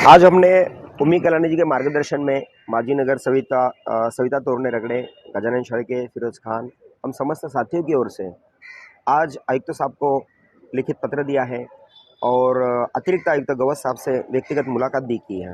आज हमने उम्मी कलानी जी के मार्गदर्शन में माजी नगर सविता तोरने रगड़े, गजानन शेळके, फिरोज खान, हम समस्त साथियों की ओर से आज आयुक्त साहब को लिखित पत्र दिया है और अतिरिक्त आयुक्त गवस साहब से व्यक्तिगत मुलाकात भी की है।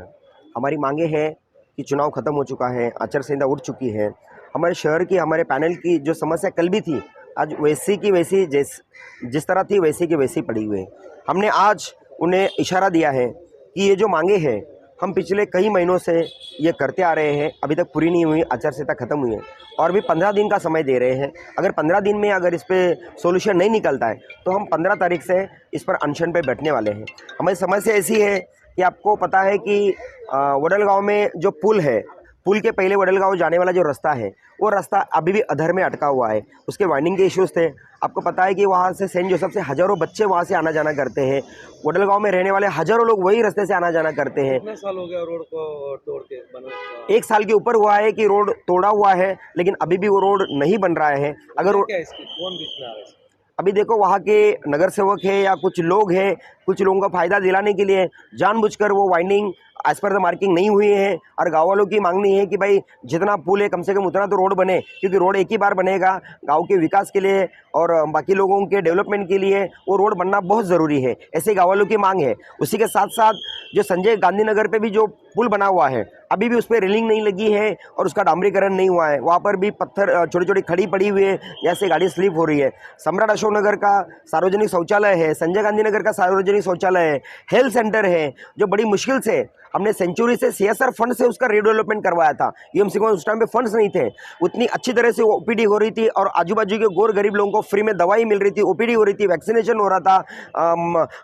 हमारी मांगे हैं कि चुनाव खत्म हो चुका है, आचार संहिता उठ चुकी है। हमारे शहर की, हमारे पैनल की जो समस्या कल भी थी, आज वैसी की वैसी जिस तरह थी वैसी की वैसी पड़ी हुई है। हमने आज उन्हें इशारा दिया है कि ये जो मांगे हैं हम पिछले कई महीनों से ये करते आ रहे हैं, अभी तक पूरी नहीं हुई, आचार संहिता खत्म हुई है और भी 15 दिन का समय दे रहे हैं। अगर 15 दिन में अगर इस पर सोल्यूशन नहीं निकलता है तो हम 15 तारीख से इस पर अनशन पे बैठने वाले हैं। हमारी समस्या ऐसी है कि आपको पता है कि वडलगांव में जो पुल है, पुल के पहले वडलगांव जाने वाला जो रास्ता है, वो रास्ता अभी भी अधर में अटका हुआ है। उसके वाइंडिंग के इश्यूज़ थे। आपको पता है कि वहाँ से सेंट जोसेफ से हज़ारों बच्चे वहाँ से आना जाना करते हैं। वडलगांव में रहने वाले हज़ारों लोग वही रास्ते से आना जाना करते हैं। कितने साल हो गया रोड को तोड़ के बना? 1 साल के ऊपर हुआ है कि रोड तोड़ा हुआ है, लेकिन अभी भी वो रोड नहीं बन रहा है। अगर क्या इसकी कौन बीच में आ रहा है? अभी देखो, वहाँ के नगर सेवक है या कुछ लोग हैं, कुछ लोगों का फ़ायदा दिलाने के लिए जानबूझकर वो वाइंडिंग एज पर द मार्किंग नहीं हुई है। और गाँव वालों की मांगनी है कि भाई जितना पुल है कम से कम उतना तो रोड बने, क्योंकि रोड एक ही बार बनेगा। गांव के विकास के लिए और बाकी लोगों के डेवलपमेंट के लिए वो रोड बनना बहुत ज़रूरी है, ऐसे गाँव वालों की मांग है। उसी के साथ साथ जो संजय गांधी नगर पे भी जो पुल बना हुआ है, अभी भी उस पर रेलिंग नहीं लगी है और उसका डामरीकरण नहीं हुआ है। वहाँ पर भी पत्थर छोटी छोटी खड़ी पड़ी हुई है, जैसे गाड़ी स्लिप हो रही है। सम्राट अशोक नगर का सार्वजनिक शौचालय है, संजय गांधी नगर का सार्वजनिक शौचालय है, हेल्थ सेंटर है, जो बड़ी मुश्किल से हमने सेंचुरी से CSR फंड से उसका रीडेवलपमेंट करवाया था। UMC को उस टाइम पे फंड्स नहीं थे, उतनी अच्छी तरह से OPD हो रही थी और आजू बाजू के गोर गरीब लोगों को फ्री में दवाई मिल रही थी, OPD हो रही थी, वैक्सीनेशन हो रहा था,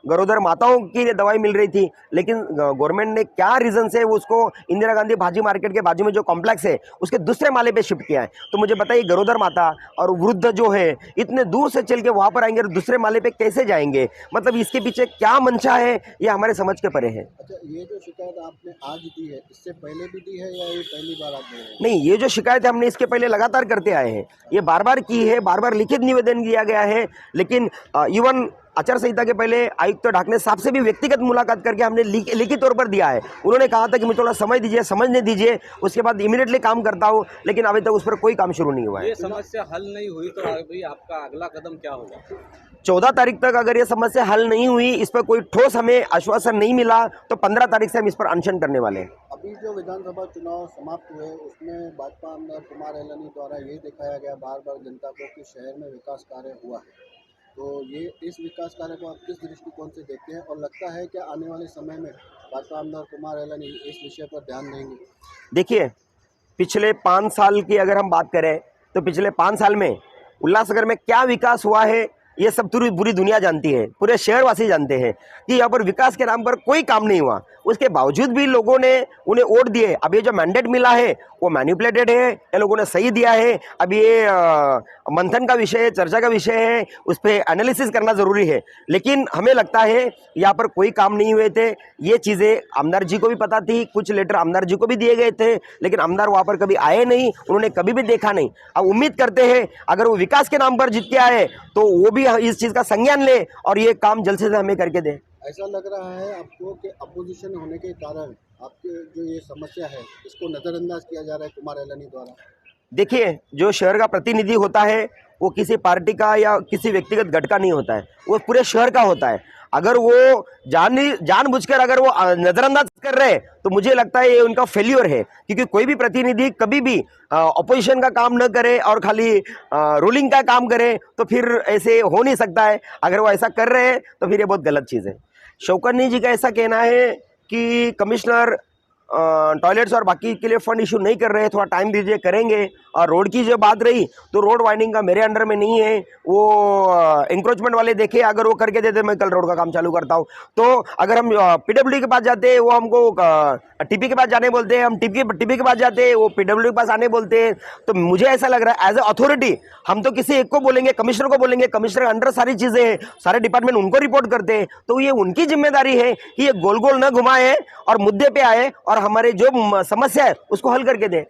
गरोदर माताओं के लिए दवाई मिल रही थी। लेकिन गवर्नमेंट ने क्या रीज़न से उसको इंदिरा गांधी भाजी मार्केट के बाजू में जो कॉम्प्लेक्स है उसके दूसरे माले पे शिफ्ट किया है। तो मुझे बताइए, गरोदर माता और वृद्ध जो है इतने दूर से चल के वहाँ पर आएंगे और दूसरे माले पे कैसे जाएंगे? मतलब इसके पीछे क्या मंशा है, ये हमारे समझ के परे है। अच्छा, ये जो शिकायत आपने आज दी है, इससे पहले भी दी है या ये पहली बार आप दे रहे हैं? नहीं, ये जो शिकायत है हमने इसके पहले लगातार करते आए हैं, ये बार बार की है, बार बार लिखित निवेदन दिया गया है। लेकिन इवन आचार संहिता के पहले आयुक्त ढाकने साहब से भी व्यक्तिगत मुलाकात करके हमने लिखित तौर पर दिया है। उन्होंने कहा था कि मुझे थोड़ा समय दीजिए, समझने दीजिए, उसके बाद इमीडिएटली काम करता हूँ, लेकिन अभी तक उस पर कोई काम शुरू नहीं हुआ है। ये समस्या हल नहीं हुई तो अभी आपका अगला कदम क्या होगा? 14 तारीख तक अगर ये समस्या हल नहीं हुई, इस पर कोई ठोस हमें आश्वासन नहीं मिला, तो 15 तारीख से हम इस पर अनशन करने वाले हैं। अभी जो विधानसभा चुनाव समाप्त हुए उसमें भाजपा आमदार कुमार एलानी द्वारा ये दिखाया गया बार बार जनता को कि शहर में विकास कार्य हुआ है, तो ये इस विकास कार्य को आप किस दृष्टिकोण से देखते हैं और लगता है कि आने वाले समय में भाजपा आमदार कुमार एलानी इस विषय पर ध्यान देंगे? देखिए, पिछले 5 साल की अगर हम बात करें तो पिछले 5 साल में उल्लासनगर में क्या विकास हुआ है ये सब पूरी दुनिया जानती है, पूरे शहरवासी जानते हैं कि यहाँ पर विकास के नाम पर कोई काम नहीं हुआ। उसके बावजूद भी लोगों ने उन्हें वोट दिए। अब ये जो मैंडेट मिला है वो मैनिपुलेटेड है, ये लोगों ने सही दिया है। अब ये मंथन का विषय है, चर्चा का विषय है, उस पर एनालिसिस करना ज़रूरी है। लेकिन हमें लगता है यहाँ पर कोई काम नहीं हुए थे। ये चीज़ें आमदार जी को भी पता थी, कुछ लेटर आमदार जी को भी दिए गए थे, लेकिन आमदार वहाँ पर कभी आए नहीं, उन्होंने कभी भी देखा नहीं। अब उम्मीद करते हैं अगर वो विकास के नाम पर जीत के आए तो वो भी इस चीज़ का संज्ञान ले और ये काम जल्द से जल्द हमें करके दे। ऐसा लग रहा है आपको कि अपोजिशन होने के कारण आपके जो ये समस्या है इसको नज़रअंदाज किया जा रहा है कुमार एलानी द्वारा? देखिए, जो शहर का प्रतिनिधि होता है वो किसी पार्टी का या किसी व्यक्तिगत गट का नहीं होता है, वो पूरे शहर का होता है। अगर वो जानबूझकर अगर वो नज़रअंदाज कर रहे हैं तो मुझे लगता है ये उनका फेल्योर है, क्योंकि कोई भी प्रतिनिधि कभी भी अपोजिशन का काम न करे और खाली रूलिंग का काम करे तो फिर ऐसे हो नहीं सकता है। अगर वो ऐसा कर रहे हैं तो फिर ये बहुत गलत चीज़ है। शौकनी जी का ऐसा कहना है कि कमिश्नर टॉयलेट्स और बाकी के लिए फंड इशू नहीं कर रहे हैं, थोड़ा टाइम दीजिए, करेंगे। और रोड की जो बात रही तो रोड वाइंडिंग का मेरे अंडर में नहीं है, वो इंक्रोचमेंट वाले देखे, अगर वो करके देते मैं कल रोड का काम चालू करता हूँ। तो अगर हम PWD के पास जाते हैं वो हमको TP के पास जाने बोलते हैं, हम TP के पास जाते हैं वो PWD के पास आने बोलते हैं। तो मुझे ऐसा लग रहा है एज ए अथॉरिटी हम तो किसी एक को बोलेंगे, कमिश्नर को बोलेंगे, कमिश्नर के अंडर सारी चीज़ें हैं, सारे डिपार्टमेंट उनको रिपोर्ट करते हैं, तो ये उनकी जिम्मेदारी है कि ये गोल गोल न घुमाए और मुद्दे पे आए और हमारे जो समस्या है उसको हल करके दें।